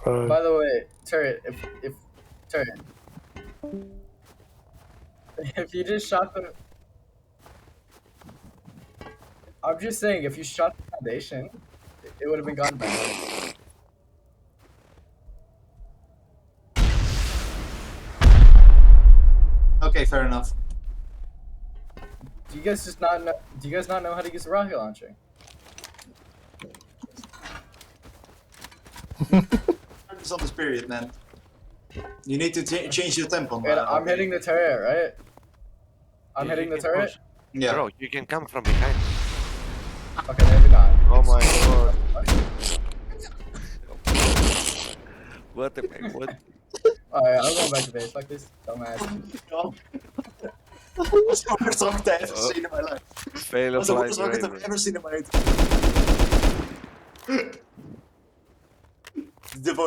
By the way, turret, if turret, if you just shot the, I'm just saying, if you shot the foundation, it would have been gone by now. Okay, fair enough. Do you guys just not know? Do you guys not know how to use a rocket launcher? Focus on the spirit, man. You need to change your tempo. Wait, I'm hitting the turret, right? I'm Yeah, hitting you the can turret. push. Yeah. Bro, you can come from behind. Okay, maybe not. Oh my god. What the heck? What? Alright, I'm going back to base. Fuck this dumbass. That was the worst rocket I've ever seen in my life. Fail That of was the life, worst rocket right? I've ever seen in my life.